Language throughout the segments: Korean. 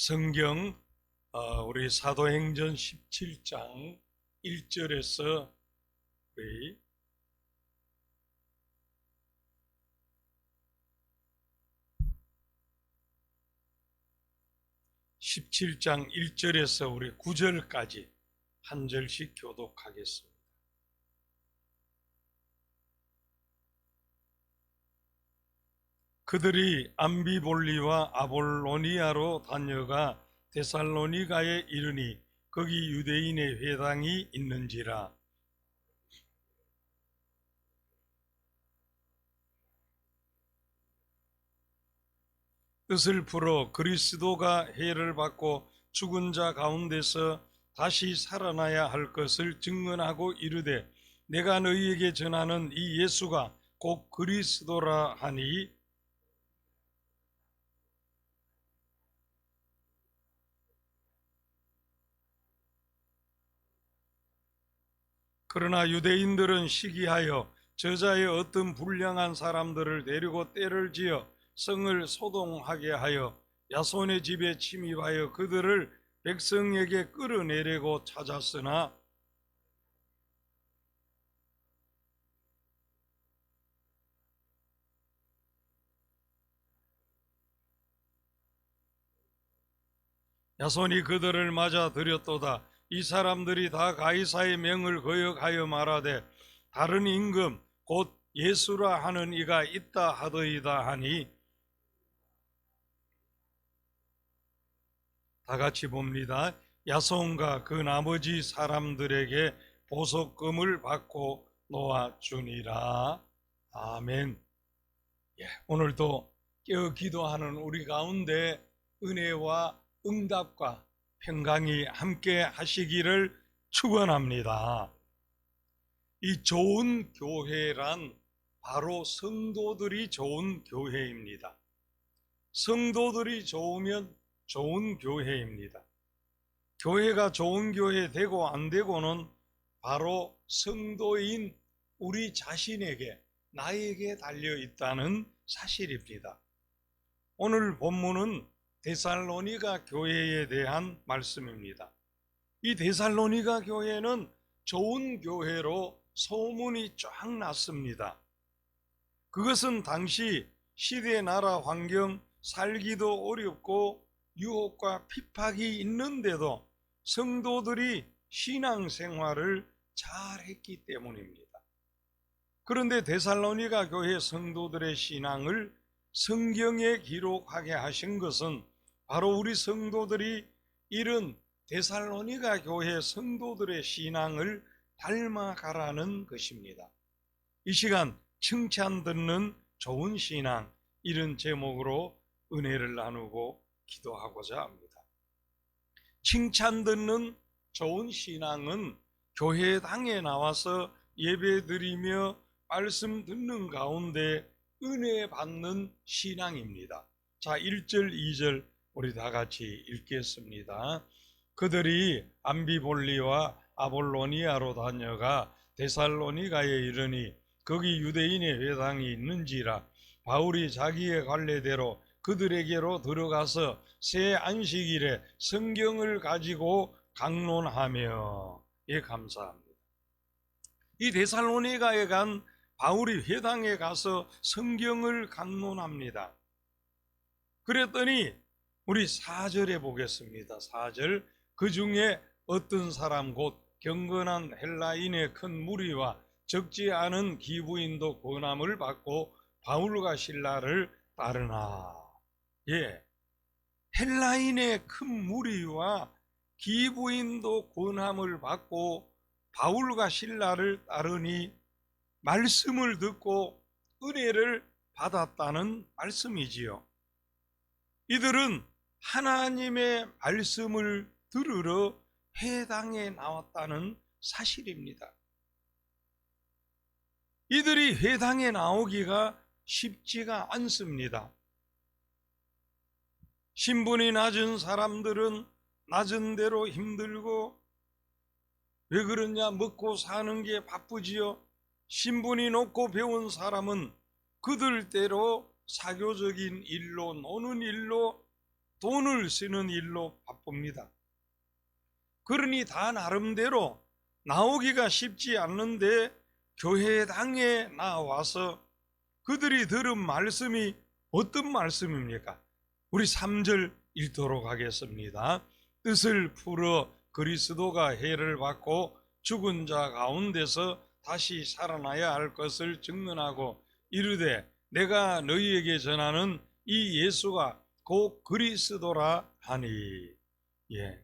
성경 우리 사도행전 17장 1절에서 우리 17장 1절에서 우리 9절까지 한 절씩 교독하겠습니다. 그들이 암비볼리와 아볼로니아로 다녀가 데살로니가에 이르니 거기 유대인의 회당이 있는지라. 뜻을 풀어 그리스도가 해를 받고 죽은 자 가운데서 다시 살아나야 할 것을 증언하고 이르되 내가 너희에게 전하는 이 예수가 곧 그리스도라 하니 그러나 유대인들은 시기하여 저자의 어떤 불량한 사람들을 데리고 때를 지어 성을 소동하게 하여 야손의 집에 침입하여 그들을 백성에게 끌어내려고 찾았으나 야손이 그들을 맞아 들였도다. 이 사람들이 다 가이사의 명을 거역하여 말하되 다른 임금 곧 예수라 하는 이가 있다 하더이다 하니 다 같이 봅니다. 야손과 그 나머지 사람들에게 보석금을 받고 놓아주니라. 아멘. 오늘도 깨어 기도하는 우리 가운데 은혜와 응답과 평강이 함께 하시기를 축원합니다. 이 좋은 교회란 바로 성도들이 좋은 교회입니다. 성도들이 좋으면 좋은 교회입니다. 교회가 좋은 교회 되고 안 되고는 바로 성도인 우리 자신에게, 나에게 달려 있다는 사실입니다. 오늘 본문은 데살로니가 교회에 대한 말씀입니다. 이 데살로니가 교회는 좋은 교회로 소문이 쫙 났습니다. 그것은 당시 시대, 나라 환경, 살기도 어렵고 유혹과 핍박이 있는데도 성도들이 신앙생활을 잘했기 때문입니다. 그런데 데살로니가 교회 성도들의 신앙을 성경에 기록하게 하신 것은 바로 우리 성도들이 이런 데살로니가 교회 성도들의 신앙을 닮아가라는 것입니다. 이 시간 칭찬 듣는 좋은 신앙, 이런 제목으로 은혜를 나누고 기도하고자 합니다. 칭찬 듣는 좋은 신앙은 교회당에 나와서 예배드리며 말씀 듣는 가운데 은혜 받는 신앙입니다. 자, 1절 2절 우리 다 같이 읽겠습니다. 그들이 암비볼리와 아볼로니아로 다녀가 데살로니가에 이르니 거기 유대인의 회당이 있는지라. 바울이 자기의 관례대로 그들에게로 들어가서 새 안식일에 성경을 가지고 강론하며, 감사합니다. 이 데살로니가에 간 바울이 회당에 가서 성경을 강론합니다. 그랬더니 우리 4절에 보겠습니다. 4절, 그 중에 어떤 사람 곧 경건한 헬라인의 큰 무리와 적지 않은 기부인도 권함을 받고 바울과 실라를 따르나. 헬라인의 큰 무리와 기부인도 권함을 받고 바울과 실라를 따르니 말씀을 듣고 은혜를 받았다는 말씀이지요. 이들은 하나님의 말씀을 들으러 회당에 나왔다는 사실입니다. 이들이 회당에 나오기가 쉽지가 않습니다. 신분이 낮은 사람들은 낮은 대로 힘들고, 왜 그러냐, 먹고 사는 게 바쁘지요. 신분이 높고 배운 사람은 그들대로 사교적인 일로, 노는 일로 돈을 쓰는 일로 바쁩니다. 그러니 다 나름대로 나오기가 쉽지 않는데 교회당에 나와서 그들이 들은 말씀이 어떤 말씀입니까? 우리 3절 읽도록 하겠습니다. 뜻을 풀어 그리스도가 해를 받고 죽은 자 가운데서 다시 살아나야 할 것을 증언하고 이르되 내가 너희에게 전하는 이 예수가 곧 그리스도라 하니. 예.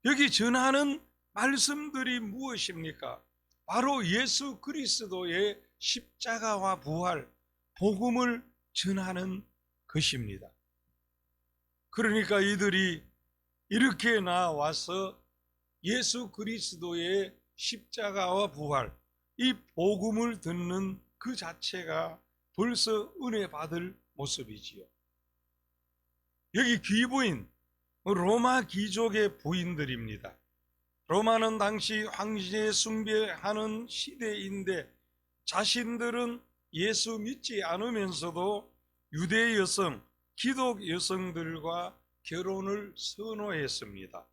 여기 전하는 말씀들이 무엇입니까? 바로 예수 그리스도의 십자가와 부활, 복음을 전하는 것입니다. 그러니까 이들이 이렇게 나와서 예수 그리스도의 십자가와 부활, 이 복음을 듣는 그 자체가 벌써 은혜 받을 모습이지요. 여기 귀부인, 로마 귀족의 부인들입니다. 로마는 당시 황제 숭배하는 시대인데 자신들은 예수 믿지 않으면서도 유대 여성, 기독 여성들과 결혼을 선호했습니다.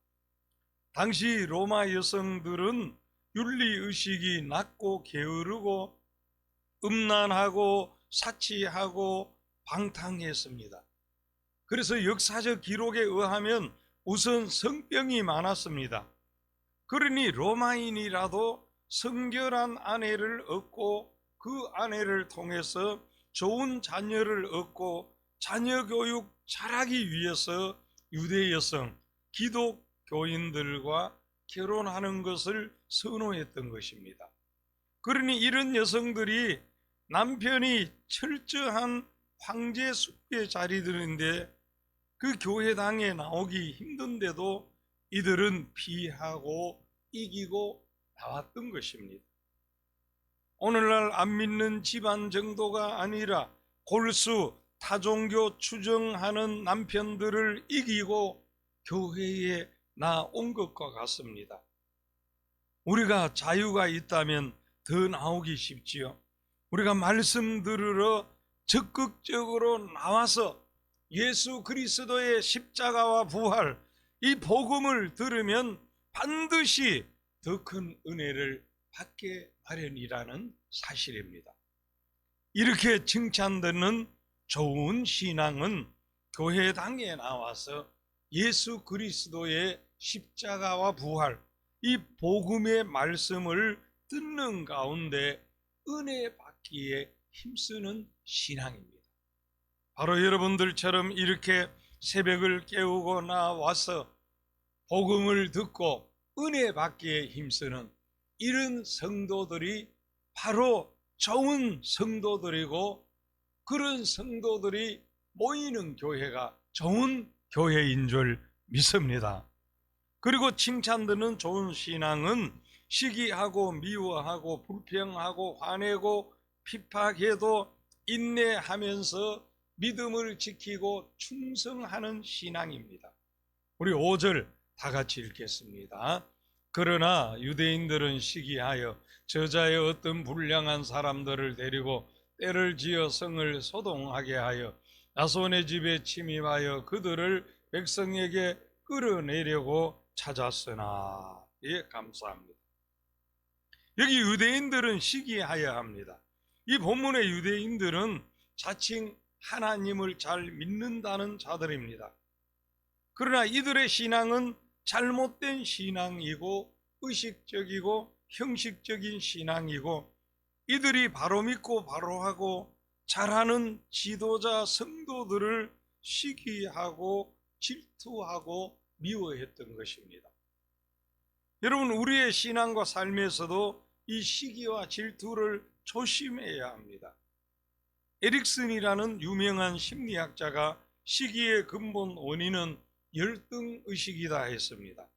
당시 로마 여성들은 윤리의식이 낮고 게으르고 음란하고 사치하고 방탕했습니다. 그래서 역사적 기록에 의하면 우선 성병이 많았습니다. 그러니 로마인이라도 성결한 아내를 얻고 그 아내를 통해서 좋은 자녀를 얻고 자녀 교육 잘하기 위해서 유대 여성, 기독 교인들과 결혼하는 것을 선호했던 것입니다. 그러니 이런 여성들이 남편이 철저한 황제 숭배 자리들인데 그 교회당에 나오기 힘든데도 이들은 피하고 이기고 나왔던 것입니다. 오늘날 안 믿는 집안 정도가 아니라 골수 타종교 추정하는 남편들을 이기고 교회에 나온 것과 같습니다. 우리가 자유가 있다면 더 나오기 쉽지요. 우리가 말씀 들으러 적극적으로 나와서 예수 그리스도의 십자가와 부활, 이 복음을 들으면 반드시 더 큰 은혜를 받게 마련이라는 사실입니다. 이렇게 칭찬되는 좋은 신앙은 교회당에 나와서 예수 그리스도의 십자가와 부활, 이 복음의 말씀을 듣는 가운데 은혜 받기에 힘쓰는 신앙입니다. 바로 여러분들처럼 이렇게 새벽을 깨우고 나와서 복음을 듣고 은혜 받기에 힘쓰는 이런 성도들이 바로 좋은 성도들이고, 그런 성도들이 모이는 교회가 좋은 교회인 줄 믿습니다. 그리고 칭찬드는 좋은 신앙은 시기하고 미워하고 불평하고 화내고 핍박해도 인내하면서 믿음을 지키고 충성하는 신앙입니다. 우리 5절 다 같이 읽겠습니다. 그러나 유대인들은 시기하여 저자의 어떤 불량한 사람들을 데리고 때를 지어 성을 소동하게 하여 야손의 집에 침입하여 그들을 백성에게 끌어내려고 찾았으나. 예, 감사합니다. 여기 유대인들은 시기하여 합니다. 이 본문의 유대인들은 자칭 하나님을 잘 믿는다는 자들입니다. 그러나 이들의 신앙은 잘못된 신앙이고 의식적이고 형식적인 신앙이고, 이들이 바로 믿고 바로 하고 잘하는 지도자 성도들을 시기하고 질투하고 미워했던 것입니다. 여러분, 우리의 신앙과 삶에서도 이 시기와 질투를 조심해야 합니다. 에릭슨이라는 유명한 심리학자가 시기의 근본 원인은 열등의식이다 했습니다.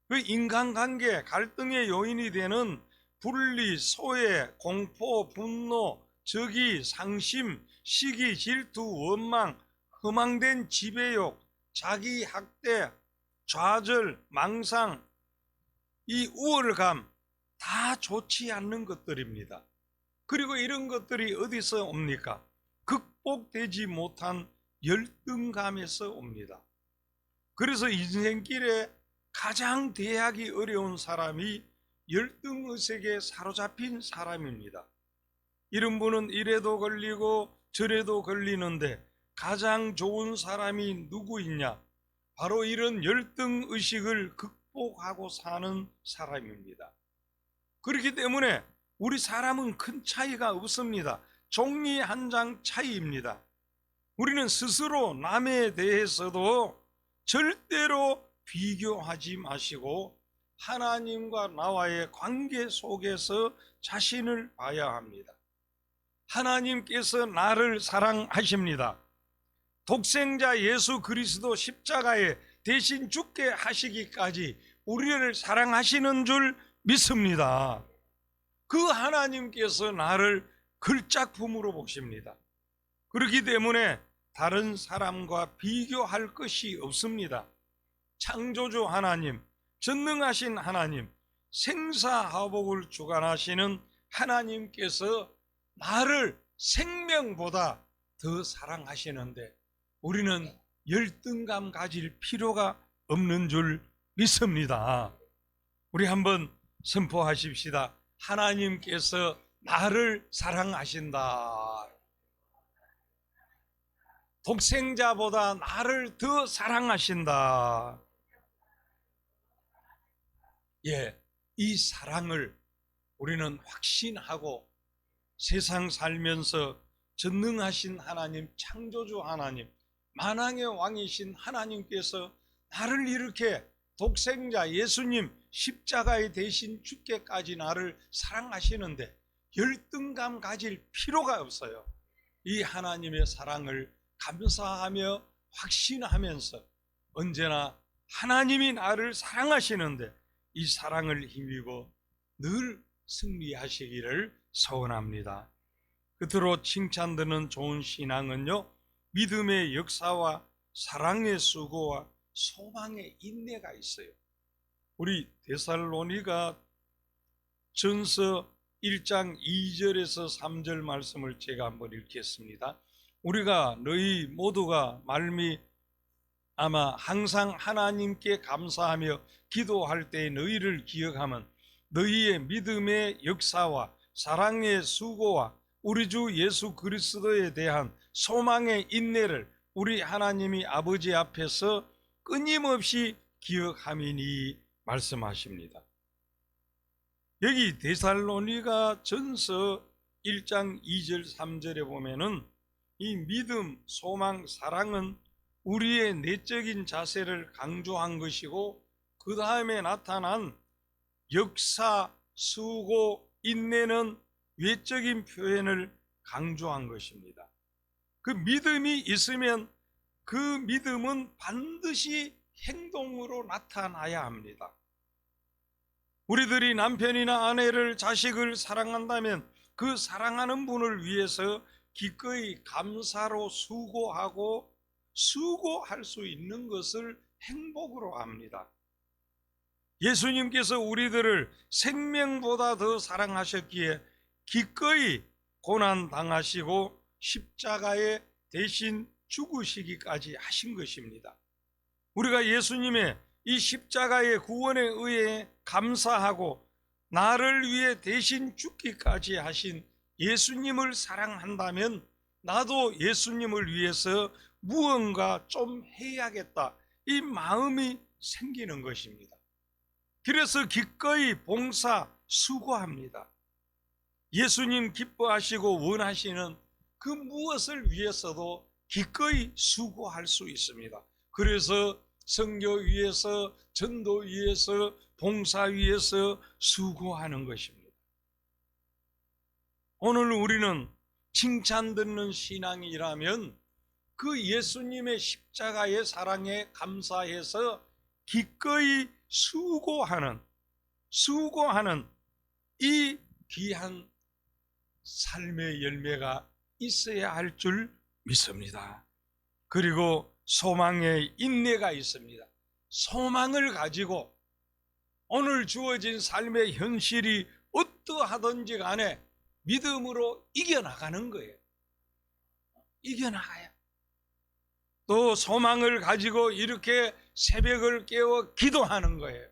그 인간관계 갈등의 요인이 되는 분리, 소외, 공포, 분노, 적의, 상심, 시기, 질투, 원망, 허망된 지배욕, 자기 학대, 좌절, 망상, 이 우월감, 다 좋지 않는 것들입니다. 그리고 이런 것들이 어디서 옵니까? 극복되지 못한 열등감에서 옵니다. 그래서 인생길에 가장 대하기 어려운 사람이 열등의식에 사로잡힌 사람입니다. 이런 분은 이래도 걸리고 저래도 걸리는데 가장 좋은 사람이 누구 있냐? 바로 이런 열등의식을 극복하고 사는 사람입니다. 그렇기 때문에 우리 사람은 큰 차이가 없습니다. 종이 한 장 차이입니다. 우리는 스스로 남에 대해서도 절대로 비교하지 마시고 하나님과 나와의 관계 속에서 자신을 봐야 합니다. 하나님께서 나를 사랑하십니다. 독생자 예수 그리스도 십자가에 대신 죽게 하시기까지 우리를 사랑하시는 줄 믿습니다. 그 하나님께서 나를 걸작품으로 보십니다. 그렇기 때문에 다른 사람과 비교할 것이 없습니다. 창조주 하나님, 전능하신 하나님, 생사화복을 주관하시는 하나님께서 나를 생명보다 더 사랑하시는데 우리는 열등감 가질 필요가 없는 줄 믿습니다. 우리 한번 선포하십시다. 하나님께서 나를 사랑하신다. 독생자보다 나를 더 사랑하신다. 예, 이 사랑을 우리는 확신하고 세상 살면서 전능하신 하나님, 창조주 하나님, 만왕의 왕이신 하나님께서 나를 이렇게 독생자 예수님 십자가에 대신 죽게까지 나를 사랑하시는데 열등감 가질 필요가 없어요. 이 하나님의 사랑을 감사하며 확신하면서 언제나 하나님이 나를 사랑하시는데 이 사랑을 힘입어 늘 승리하시기를 소원합니다. 끝으로 칭찬드는 좋은 신앙은요, 믿음의 역사와 사랑의 수고와 소망의 인내가 있어요. 우리 데살로니가 전서 1장 2절에서 3절 말씀을 제가 한번 읽겠습니다. 우리가 너희 모두가 말미암아 항상 하나님께 감사하며 기도할 때 너희를 기억하면 너희의 믿음의 역사와 사랑의 수고와 우리 주 예수 그리스도에 대한 소망의 인내를 우리 하나님이 아버지 앞에서 끊임없이 기억함이니 말씀하십니다. 여기 데살로니가 전서 1장 2절 3절에 보면은 이 믿음, 소망, 사랑은 우리의 내적인 자세를 강조한 것이고 그 다음에 나타난 역사, 수고, 인내는 외적인 표현을 강조한 것입니다. 그 믿음이 있으면 그 믿음은 반드시 행동으로 나타나야 합니다. 우리들이 남편이나 아내를, 자식을 사랑한다면 그 사랑하는 분을 위해서 기꺼이 감사로 수고하고 수고할 수 있는 것을 행복으로 합니다. 예수님께서 우리들을 생명보다 더 사랑하셨기에 기꺼이 고난 당하시고 십자가에 대신 죽으시기까지 하신 것입니다. 우리가 예수님의 이 십자가의 구원에 의해 감사하고 나를 위해 대신 죽기까지 하신 예수님을 사랑한다면 나도 예수님을 위해서 무언가 좀 해야겠다, 이 마음이 생기는 것입니다. 그래서 기꺼이 봉사, 수고합니다. 예수님 기뻐하시고 원하시는 그 무엇을 위해서도 기꺼이 수고할 수 있습니다. 그래서 선교 위해서, 전도 위해서, 봉사 위해서 수고하는 것입니다. 오늘 우리는 칭찬 듣는 신앙이라면 그 예수님의 십자가의 사랑에 감사해서 기꺼이 수고하는 이 귀한 삶의 열매가 있어야 할 줄 믿습니다. 그리고 소망의 인내가 있습니다. 소망을 가지고 오늘 주어진 삶의 현실이 어떠하든지 간에 믿음으로 이겨나가는 거예요. 이겨나가요. 또 소망을 가지고 이렇게 새벽을 깨워 기도하는 거예요.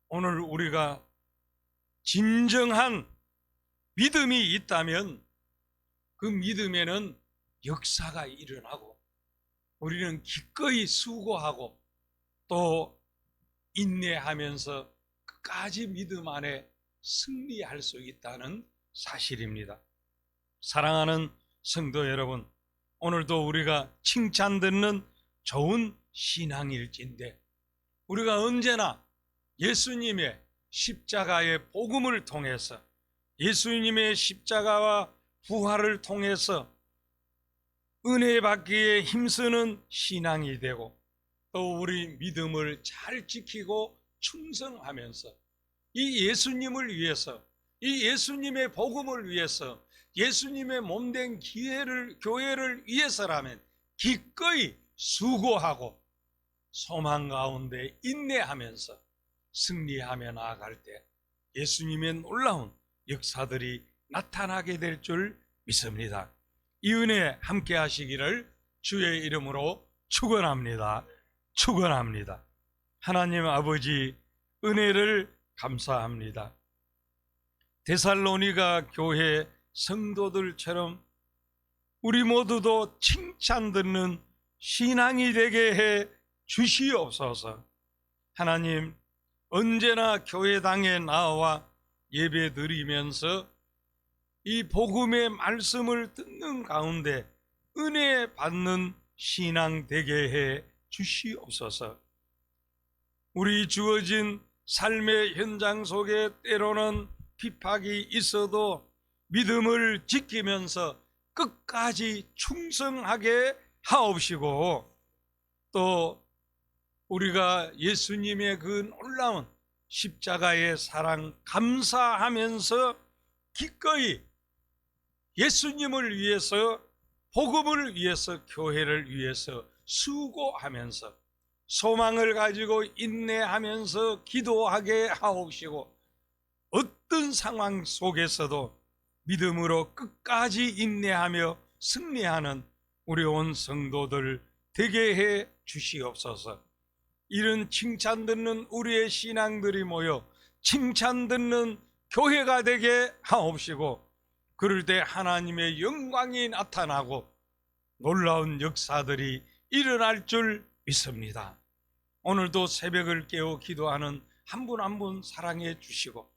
오늘 우리가 진정한 믿음이 있다면 그 믿음에는 역사가 일어나고 우리는 기꺼이 수고하고 또 인내하면서 끝까지 믿음 안에 승리할 수 있다는 사실입니다. 사랑하는 성도 여러분, 오늘도 우리가 칭찬 듣는 좋은 신앙일지인데 우리가 언제나 예수님의 십자가의 복음을 통해서 예수님의 십자가와 부활을 통해서 은혜 받기에 힘쓰는 신앙이 되고 또 우리 믿음을 잘 지키고 충성하면서 이 예수님을 위해서 이 예수님의 복음을 위해서 예수님의 몸된 교회를 위해서라면 기꺼이 수고하고 소망 가운데 인내하면서 승리하며 나아갈 때 예수님의 놀라운 역사들이 나타나게 될 줄 믿습니다. 이 은혜 함께 하시기를 주의 이름으로 축원합니다. 축원합니다. 하나님 아버지 은혜를 감사합니다. 데살로니가 교회 성도들처럼 우리 모두도 칭찬 듣는 신앙이 되게 해 주시옵소서. 하나님, 언제나 교회당에 나와 예배 드리면서 이 복음의 말씀을 듣는 가운데 은혜 받는 신앙 되게 해 주시옵소서. 우리 주어진 삶의 현장 속에 때로는 핍박이 있어도 믿음을 지키면서 끝까지 충성하게 하옵시고 또 우리가 예수님의 그 놀라운 십자가의 사랑 감사하면서 기꺼이 예수님을 위해서 복음을 위해서 교회를 위해서 수고하면서 소망을 가지고 인내하면서 기도하게 하옵시고 어떤 상황 속에서도 믿음으로 끝까지 인내하며 승리하는 우리 온 성도들 되게 해 주시옵소서. 이런 칭찬 듣는 우리의 신앙들이 모여 칭찬 듣는 교회가 되게 하옵시고 그럴 때 하나님의 영광이 나타나고 놀라운 역사들이 일어날 줄 믿습니다. 오늘도 새벽을 깨워 기도하는 한 분 한 분 사랑해 주시고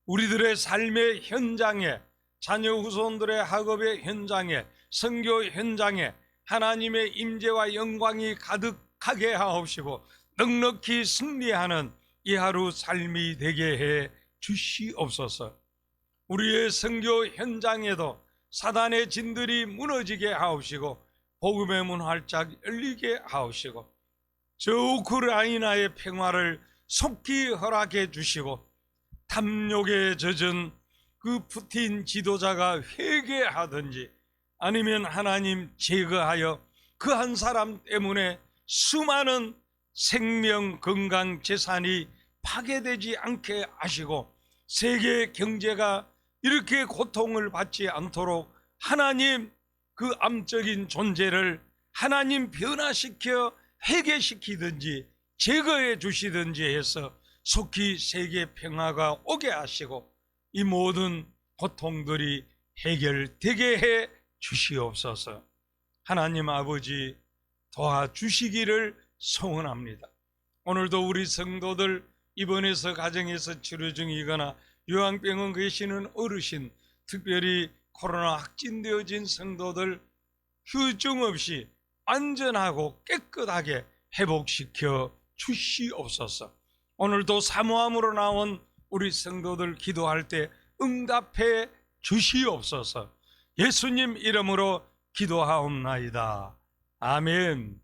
우리들의 삶의 현장에 자녀 후손들의 학업의 현장에 선교 현장에 하나님의 임재와 영광이 가득하게 하옵시고 넉넉히 승리하는 이 하루 삶이 되게 해 주시옵소서. 우리의 선교 현장에도 사단의 진들이 무너지게 하옵시고 복음의 문 활짝 열리게 하옵시고 저 우크라이나의 평화를 속히 허락해 주시고 탐욕에 젖은 그 푸틴 지도자가 회개하든지 아니면 하나님 제거하여 그 한 사람 때문에 수많은 생명, 건강, 재산이 파괴되지 않게 하시고 세계 경제가 이렇게 고통을 받지 않도록 하나님 그 암적인 존재를 하나님 변화시켜 회개시키든지 제거해 주시든지 해서 속히 세계 평화가 오게 하시고 이 모든 고통들이 해결되게 해 주시옵소서. 하나님 아버지 도와주시기를 소원합니다. 오늘도 우리 성도들 입원해서 가정에서 치료 중이거나 요양병원 계시는 어르신, 특별히 코로나 확진되어진 성도들 휴증 없이 안전하고 깨끗하게 회복시켜 주시옵소서. 오늘도 사모함으로 나온 우리 성도들 기도할 때 응답해 주시옵소서. 예수님 이름으로 기도하옵나이다. 아멘.